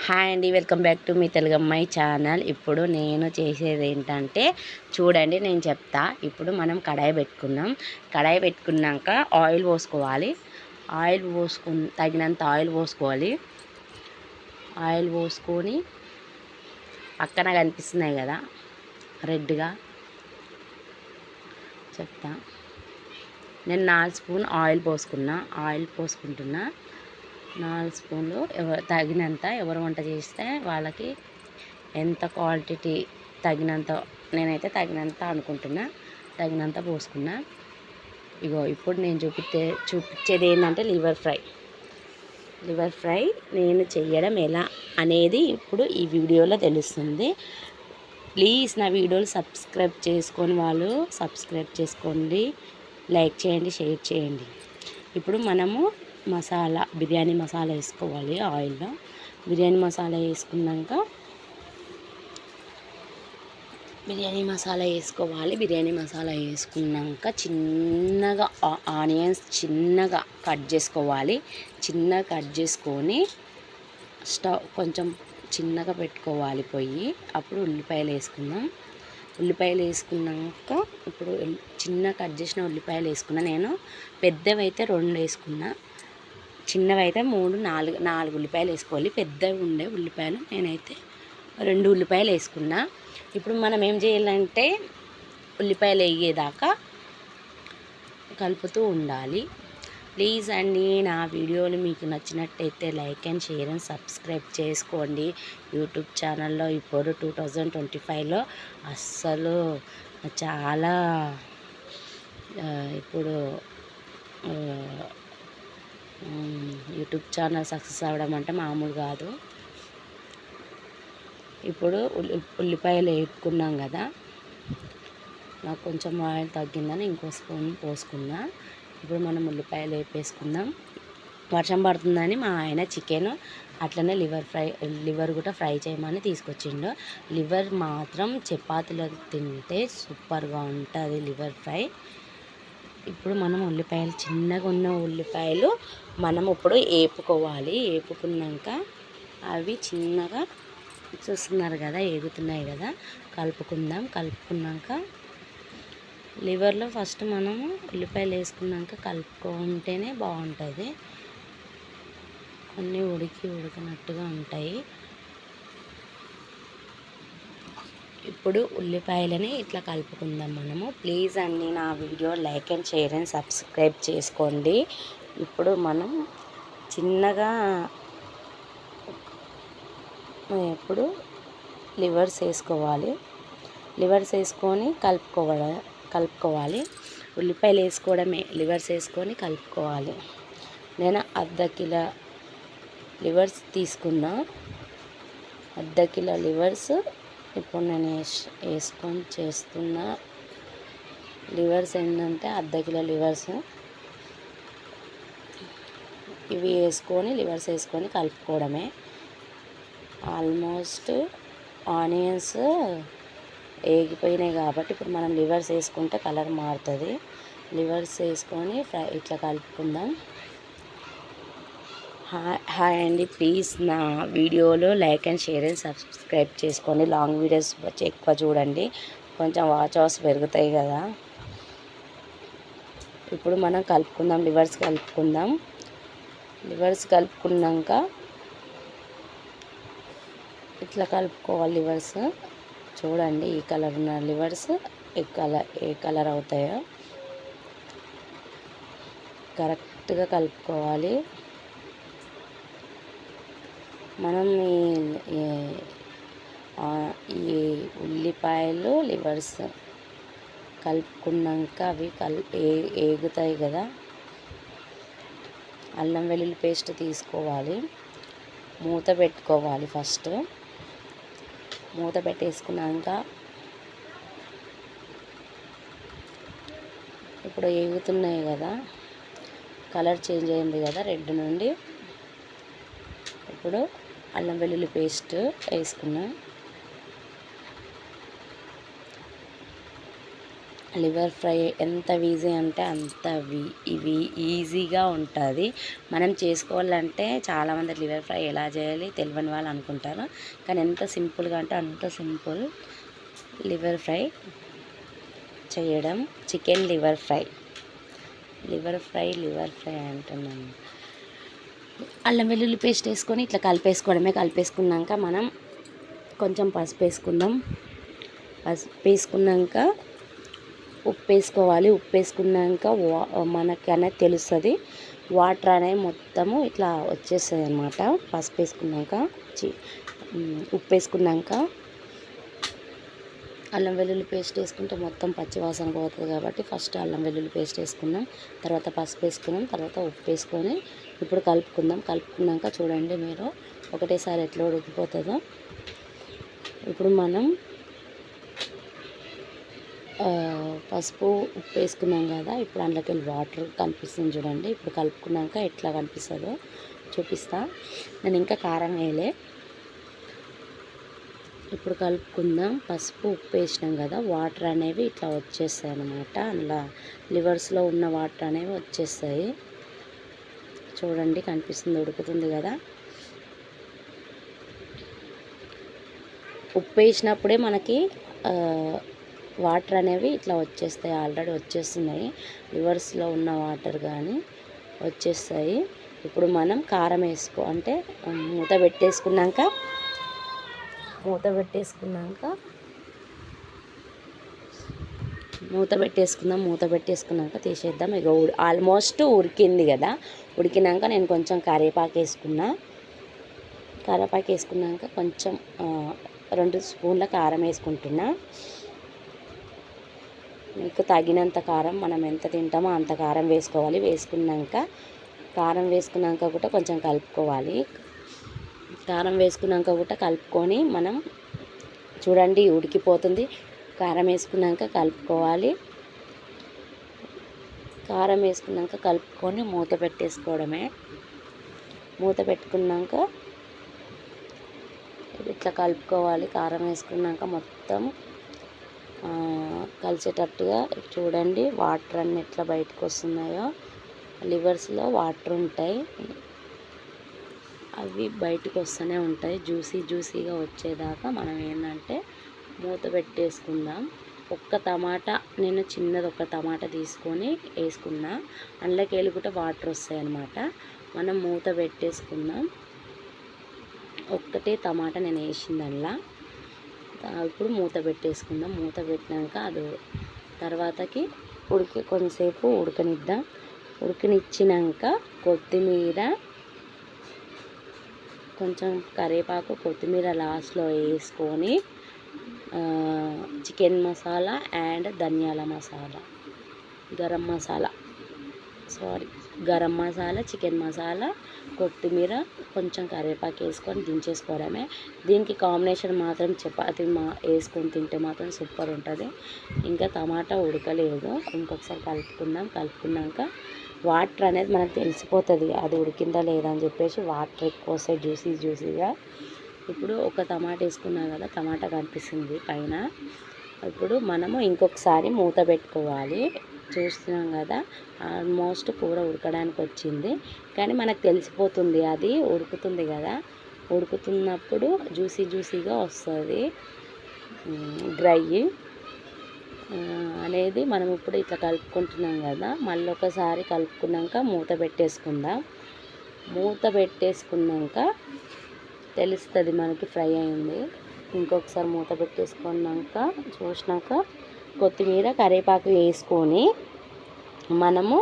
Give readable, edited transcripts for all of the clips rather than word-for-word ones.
Hi అండి, welcome back to me Telugu అమ్మాయి channel. ఇప్పుడు నేను చేసేది ఏంటంటే చూడండి, నేను చెప్తా. ఇప్పుడు మనం కడాయి పెట్టుకుందాం. కడాయి పెట్టుకున్నాక ఆయిల్ పోసుకోవాలి. తగినంత ఆయిల్ పోసుకోవాలి. ఆయిల్ పోసుకొని పక్కన కనిపిస్తున్నాయి కదా రెడ్గా, చెప్తా. నేను 4 స్పూన్ ఆయిల్ పోసుకుంటున్నా. 4 స్పూన్లు తగినంత. ఎవరు వంట చేస్తే వాళ్ళకి ఎంత క్వాంటిటీ తగినంత, నేనైతే తగినంత అనుకుంటున్నా. తగినంత పోసుకున్నా. ఇప్పుడు నేను చూపించేది ఏంటంటే లివర్ ఫ్రై నేను చేయడం ఎలా అనేది ఇప్పుడు ఈ వీడియోలో తెలుస్తుంది. ప్లీజ్ నా వీడియోలు సబ్స్క్రైబ్ చేసుకొని వాళ్ళు సబ్స్క్రైబ్ చేసుకోండి, లైక్ చేయండి, షేర్ చేయండి. ఇప్పుడు మనము బిర్యానీ మసాలా వేసుకోవాలి. ఆయిల్లో బిర్యానీ మసాలా వేసుకున్నాక చిన్నగా ఆనియన్స్ చిన్నగా కట్ చేసుకోవాలి. చిన్నగా కట్ చేసుకొని స్టవ్ కొంచెం చిన్నగా పెట్టుకోవాలి పొయ్యి. అప్పుడు ఉల్లిపాయలు వేసుకున్నాక ఇప్పుడు చిన్న కట్ చేసిన ఉల్లిపాయలు వేసుకున్నా. నేను పెద్దవైతే 2 వేసుకున్నా, చిన్నవైతే 3, 4 ఉల్లిపాయలు వేసుకోవాలి. పెద్దవి ఉండే ఉల్లిపాయలు నేనైతే 2 ఉల్లిపాయలు వేసుకున్నా. ఇప్పుడు మనం ఏం చేయాలంటే ఉల్లిపాయలు వేగేదాకా కలుపుతూ ఉండాలి. ప్లీజ్ అండి, నా వీడియోలు మీకు నచ్చినట్టయితే like and share and subscribe చేసుకోండి. యూట్యూబ్ ఛానల్లో ఇప్పుడు 2025లో అస్సలు చాలా ఇప్పుడు యూట్యూబ్ ఛానల్ సక్సెస్ అవ్వడం అంటే మామూలు కాదు. ఇప్పుడు ఉల్లిపాయలు వేపుకున్నాం కదా, నాకు కొంచెం ఆయిల్ తగ్గిందని ఇంకో స్పూన్ పోసుకున్నా. ఇప్పుడు మనం ఉల్లిపాయలు వేపేసుకుందాం. వర్షం పడుతుందని మా ఆయన చికెన్ అట్లనే లివర్ కూడా ఫ్రై చేయమని తీసుకొచ్చిండు. లివర్ మాత్రం చపాతీలో తింటే సూపర్గా ఉంటుంది లివర్ ఫ్రై. ఇప్పుడు మనం చిన్నగా ఉన్న ఉల్లిపాయలు మనం ఇప్పుడు వేపుకున్నాక అవి చిన్నగా చూస్తున్నారు కదా, వేగుతున్నాయి కదా, కలుపుకున్నాక లివర్లో ఫస్ట్ మనము ఉల్లిపాయలు వేసుకున్నాక కలుపుకుంటేనే బాగుంటుంది. అన్నీ ఉడికినట్టుగా ఉంటాయి. ఇప్పుడు ఉల్లిపాయలని ఇట్లా కలుపుకుందాం మనము. ప్లీజ్ అండి, నా video like and share and subscribe చేసుకోండి. ఇప్పుడు మనం చిన్నగా లివర్స్ వేసుకొని కలుపుకోవాలి. ఉల్లిపాయలు వేసుకోవడమే, లివర్స్ వేసుకొని కలుపుకోవాలి. నేను 1/2 కిలో లివర్స్ తీసుకున్నా. 1/2 కిలో లివర్స్ ఇప్పుడు నేను వేసుకొని చేస్తున్నా. లివర్స్ ఏంటంటే 1/2 కిలో లివర్స్ ఇవి లివర్స్ వేసుకొని కలుపుకోవడమే. ఆల్మోస్ట్ ఆనియన్స్ వేగిపోయినాయి కాబట్టి ఇప్పుడు మనం లివర్స్ వేసుకుంటే కలర్ మారుతుంది. లివర్స్ వేసుకొని ఇట్లా కలుపుకుందాం. హాయ్ అండి, ప్లీజ్ నా వీడియోలో like and share and subscribe చేసుకోండి. లాంగ్ వీడియోస్ ఎక్కువ చూడండి, కొంచెం వాచ్ అవర్స్ పెరుగుతాయి కదా. ఇప్పుడు మనం లివర్స్ కలుపుకున్నాక ఇట్లా కలుపుకోవాలి. లివర్స్ చూడండి, ఈ కలర్ ఉన్న లివర్స్ ఏ కలర్ అవుతాయో కరెక్ట్గా కలుపుకోవాలి. మనం ఈ ఉల్లిపాయలు లివర్స్ కలుపుకున్నాక అవి వేగుతాయి కదా. అల్లం వెల్లుల్లి పేస్ట్ తీసుకోవాలి. మూత పెట్టుకోవాలి. ఫస్ట్ మూత పెట్టేసుకున్నాక ఇప్పుడు వేగుతున్నాయి కదా, కలర్ చేంజ్ అయింది కదా రెడ్ నుండి. ఇప్పుడు అల్లం వెల్లుల్లి పేస్ట్ వేసుకున్నాం. లివర్ ఫ్రై ఎంత ఈజీ అంటే అంత ఇవి ఈజీగా ఉంటుంది. మనం చేసుకోవాలంటే చాలామంది లివర్ ఫ్రై ఎలా చేయాలి తెలియని వాళ్ళు అనుకుంటారు, కానీ ఎంత సింపుల్గా అంటే అంత సింపుల్ లివర్ ఫ్రై చేయడం. చికెన్ లివర్ ఫ్రై అంటున్నాను. అల్లం వెల్లుల్లి పేస్ట్ వేసుకొని ఇట్లా కలిపేసుకోవడమే. కలిపేసుకున్నాక మనం కొంచెం పసుపు వేసుకుందాం. పసుపు వేసుకున్నాక ఉప్పు వేసుకోవాలి. ఉప్పు వేసుకున్నాక మనకి అనేది తెలుస్తుంది, వాటర్ అనేవి మొత్తము ఇట్లా వచ్చేస్తుంది అన్నమాట. పసుపు వేసుకున్నాక ఉప్పు వేసుకున్నాక అల్లం వెల్లుల్లి పేస్ట్ వేసుకుంటే మొత్తం పచ్చివాసన పోతుంది కాబట్టి ఫస్ట్ అల్లం వెల్లుల్లి పేస్ట్ వేసుకున్నాం, తర్వాత పసుపు వేసుకున్నాం, తర్వాత ఉప్పు వేసుకొని ఇప్పుడు కలుపుకుందాం. కలుపుకున్నాక చూడండి మీరు ఒకటేసారి ఎట్లా ఉడికిపోతుందో. ఇప్పుడు మనం పసుపు ఉప్పు వేసుకున్నాం కదా, ఇప్పుడు అందులోకి వాటర్ కనిపిస్తుంది చూడండి. ఇప్పుడు కలుపుకున్నాక ఎట్లా కనిపిస్తుందో చూపిస్తా. నేను ఇంకా కారం వేయలే. ఇప్పుడు కలుపుకుందాం. పసుపు ఉప్పు వేసినాం కదా, వాటర్ అనేవి ఇట్లా వచ్చేస్తాయి అన్నమాట. అందులో లివర్స్లో ఉన్న వాటర్ అనేవి వచ్చేస్తాయి చూడండి, కనిపిస్తుంది, ఉడుకుతుంది కదా. ఉప్పు వేసినప్పుడే మనకి వాటర్ అనేవి ఇట్లా వచ్చేస్తాయి, ఆల్రెడీ వచ్చేస్తున్నాయి, లివర్స్లో ఉన్న వాటర్ కానీ వచ్చేస్తాయి. ఇప్పుడు మనం కారం అంటే మూత పెట్టేసుకున్నాక మూత పెట్టేసుకున్నాక తీసేద్దాం. ఇక ఆల్మోస్ట్ ఉడికింది కదా. ఉడికినాక నేను కొంచెం కరివేపాకు వేసుకున్నాక కొంచెం 2 స్పూన్ల కారం వేసుకుంటున్నా. మీకు తగినంత కారం, మనం ఎంత తింటామో అంత కారం వేసుకోవాలి. కారం వేసుకున్నాక కూడా కొంచెం కలుపుకోవాలి. కారం వేసుకున్నాక కూడా కలుపుకొని మనం చూడండి ఉడికిపోతుంది. కారం వేసుకున్నాక కలుపుకోవాలి. కారం వేసుకున్నాక కలుపుకొని మూత పెట్టేసుకోవడమే. మూత పెట్టుకున్నాక ఇట్లా కలుపుకోవాలి. కారం వేసుకున్నాక మొత్తం కలిసేటట్టుగా చూడండి. వాటర్ అన్నీ ఎట్లా బయటకు వస్తున్నాయో, లివర్స్లో వాటర్ ఉంటాయి, అవి బయటకు వస్తూనే ఉంటాయి. జ్యూసీగా వచ్చేదాకా మనం ఏంటంటే మూత పెట్టేసుకుందాం. నేను చిన్నది ఒక టమాటా తీసుకొని వేసుకున్నా, అందులోకి వెళ్ళి కూడా వాటర్ వస్తాయి అన్నమాట. మనం మూత పెట్టేసుకుందాం. ఒక్కటే టమాటా నేను వేసింది అందులో. ఇప్పుడు మూత పెట్టేసుకుందాం. మూత పెట్టినాక అది తర్వాతకి కొంచెంసేపు ఉడకనిద్దాం. ఉడకనిచ్చినాక కొత్తిమీర, కొంచెం కరివేపాకు, కొత్తిమీర లాస్ట్లో వేసుకొని చికెన్ మసాలా అండ్ ధనియాల మసాలా, గరం మసాలా, చికెన్ మసాలా, కొత్తిమీర, కొంచెం కరివేపాకు వేసుకొని దించేసుకోవడమే. దీనికి కాంబినేషన్ మాత్రం చపాతీ వేసుకొని తింటే మాత్రం సూపర్ ఉంటుంది. ఇంకా టమాటా ఉడకలేదు, ఇంకొకసారి కలుపుకున్నాక వాటర్ అనేది మనకు తెలిసిపోతుంది అది ఉడికిందా లేదా అని చెప్పేసి. వాటర్ ఎక్కువ వస్తాయి జ్యూసీగా. ఇప్పుడు ఒక టమాటా వేసుకున్నాం కదా, టమాటా కనిపిస్తుంది పైన. ఇప్పుడు మనము ఇంకొకసారి మూత పెట్టుకోవాలి. చూస్తున్నాం కదా, ఆల్మోస్ట్ కూర ఉడకడానికి వచ్చింది, కానీ మనకు తెలిసిపోతుంది అది ఉడుకుతుంది కదా. ఉడుకుతున్నప్పుడు జ్యూసీగా వస్తుంది. డ్రై అనేది మనం ఇప్పుడు ఇట్లా కలుపుకుంటున్నాం కదా, మళ్ళీ ఒకసారి కలుపుకున్నాక మూత పెట్టేసుకుందాం. మూత పెట్టేసుకున్నాక తెలుస్తుంది మనకి ఫ్రై అయింది. ఇంకొకసారి మూత పెట్టేసుకున్నాక చూసినాక కొత్తిమీర, కరివేపాకు వేసుకొని మనము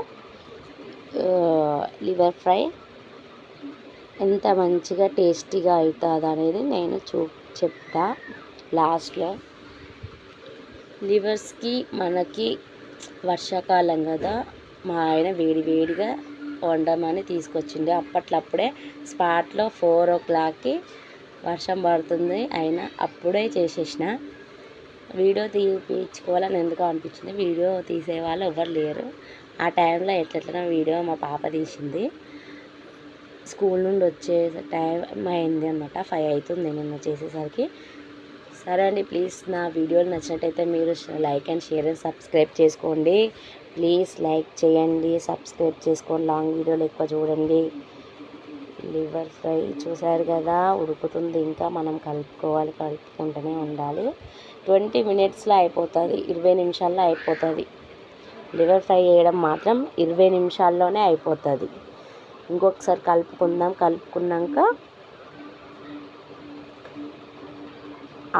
లివర్ ఫ్రై ఎంత మంచిగా టేస్టీగా అవుతుంది అనేది నేను చెప్తా లాస్ట్లో. లివర్స్కి మనకి వర్షాకాలం కదా, మా ఆయన వేడిగా వండమని తీసుకొచ్చింది. అప్పట్లప్పుడే స్పాట్లో 4 o'clockకి వర్షం పడుతుంది, అయినా అప్పుడే చేసేసిన. వీడియో తీయించుకోవాలని ఎందుకో అనిపించింది. వీడియో తీసేవాళ్ళు ఎవరు లేరు ఆ టైంలో. ఎట్లెట్లనో వీడియో మా పాప తీసింది. స్కూల్ నుండి వచ్చే టైం అయింది అనమాట, 5 అవుతుంది నిన్న చేసేసరికి. సరే అండి, ప్లీజ్ నా వీడియోలు నచ్చినట్టయితే మీరు like and share and subscribe చేసుకోండి. ప్లీజ్ లైక్ చేయండి, సబ్స్క్రైబ్ చేసుకోండి, లాంగ్ వీడియోలు ఎక్కువ చూడండి. లివర్ ఫ్రై చూసారు కదా, ఉడుకుతుంది. ఇంకా మనం కలుపుకుంటూనే ఉండాలి. 20 మినిట్స్లో అయిపోతుంది, 20 నిమిషాల్లో అయిపోతుంది. లివర్ ఫ్రై చేయడం మాత్రం 20 నిమిషాల్లోనే అయిపోతుంది. ఇంకొకసారి కలుపుకున్నాక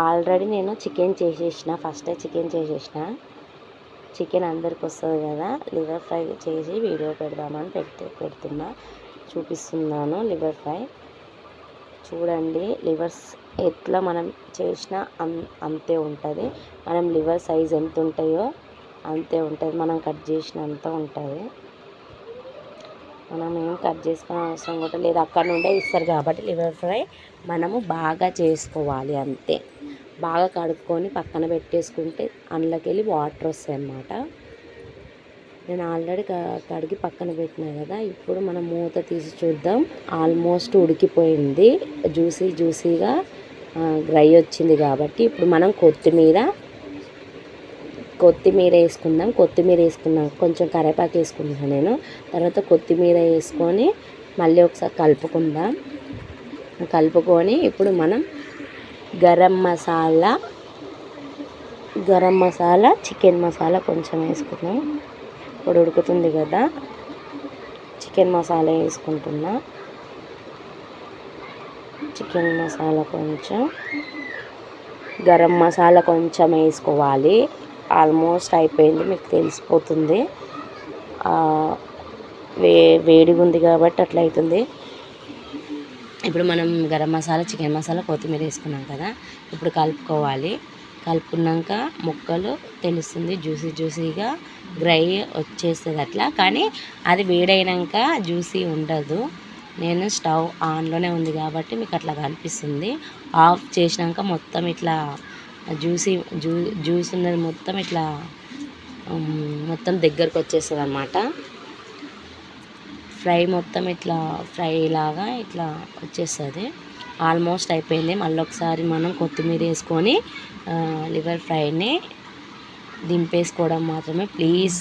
ఆల్రెడీ నేను చికెన్ చేసేసిన, ఫస్టే చికెన్ చేసేసిన. చికెన్ అందరికి వస్తుంది కదా, లివర్ ఫ్రై చేసి వీడియో పెడదామని చూపిస్తున్నాను. లివర్ ఫ్రై చూడండి. లివర్స్ ఎట్లా మనం చేసినా అంతే ఉంటుంది. మనం లివర్ సైజ్ ఎంత ఉంటాయో అంతే ఉంటుంది, మనం కట్ చేసినంత ఉంటుంది. మనం ఏం కట్ చేసుకునే అవసరం కూడా లేదు, అక్కడ నుండే ఇస్తారు కాబట్టి. లివర్ ఫ్రై మనము బాగా చేసుకోవాలి అంతే. బాగా కడుక్కొని పక్కన పెట్టేసుకుంటే అందులోకి వెళ్ళి వాటర్ వస్తాయి అన్నమాట. నేను ఆల్రెడీ కడిగి పక్కన పెట్టినా కదా. ఇప్పుడు మనం మూత తీసి చూద్దాం. ఆల్మోస్ట్ ఉడికిపోయింది, జ్యూసీగా డ్రై వచ్చింది కాబట్టి ఇప్పుడు మనం కొత్తిమీర వేసుకుందాం. కొత్తిమీర వేసుకున్నాం, కొంచెం కరివేపాకు వేసుకున్నాను నేను. తర్వాత కొత్తిమీర వేసుకొని మళ్ళీ ఒకసారి కలుపుకొని ఇప్పుడు మనం గరం మసాలా చికెన్ మసాలా కొంచెం వేసుకున్నాం. ఇప్పుడు ఉడుకుతుంది కదా, చికెన్ మసాలా వేసుకుంటున్నా. చికెన్ మసాలా కొంచెం, గరం మసాలా కొంచెం వేసుకోవాలి. ఆల్మోస్ట్ అయిపోయింది, మీకు తెలిసిపోతుంది. వేడిగా ఉంది కాబట్టి అట్లా అవుతుంది. ఇప్పుడు మనం గరం మసాలా, చికెన్ మసాలా, కొత్తిమీర వేసుకున్నాం కదా. ఇప్పుడు కలుపుకున్నాక ముక్కలు తెలుస్తుంది, జ్యూసీగా డ్రై వచ్చేస్తుంది అట్లా. కానీ అది వేడైనాక జ్యూసీ ఉండదు. నేను స్టవ్ ఆన్లోనే ఉంది కాబట్టి మీకు అట్లా కనిపిస్తుంది. ఆఫ్ చేసినాక మొత్తం ఇట్లా జ్యూస్ ఉన్నది మొత్తం ఇట్లా మొత్తం దగ్గరకు వచ్చేస్తుంది అన్నమాట. ఫ్రై మొత్తం ఇట్లా ఫ్రై లాగా ఇట్లా వచ్చేస్తుంది. ఆల్మోస్ట్ అయిపోయింది. మళ్ళీ ఒకసారి మనం కొత్తిమీర వేసుకొని లివర్ ఫ్రైని దింపేసుకోవడం మాత్రమే. ప్లీజ్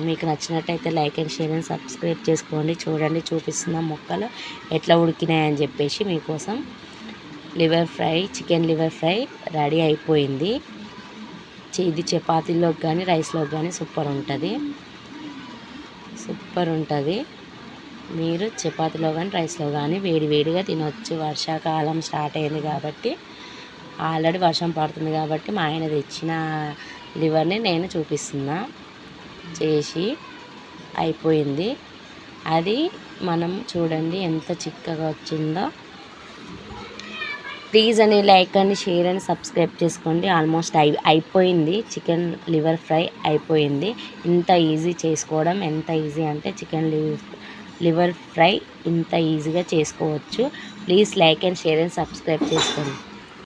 మీకు నచ్చినట్టయితే like and share and subscribe చేసుకోండి. చూడండి, చూపిస్తున్న ముక్కలు ఎట్లా ఉడికినాయని చెప్పేసి మీకోసం. చికెన్ లివర్ ఫ్రై రెడీ అయిపోయింది. ఇది చపాతీలోకి కానీ రైస్లోకి కానీ సూపర్ ఉంటుంది. మీరు చపాతీలో కానీ రైస్లో కానీ వేడిగా తినొచ్చు. వర్షాకాలం స్టార్ట్ అయింది కాబట్టి, ఆల్రెడీ వర్షం పడుతుంది కాబట్టి మా ఆయన తెచ్చిన లివర్ని నేను చూపిస్తున్నా. చేసి అయిపోయింది అది. మనం చూడండి ఎంత చిక్కగా వచ్చిందో. ప్లీజ్ అని like and share and subscribe చేసుకోండి. ఆల్మోస్ట్ అయిపోయింది. చికెన్ లివర్ ఫ్రై అయిపోయింది. ఇంత ఈజీ చేసుకోవడం, ఎంత ఈజీ అంటే చికెన్ లివర్ ఫ్రై ఇంత ఈజీగా చేసుకోవచ్చు. Please like and share and subscribe చేసుకోండి.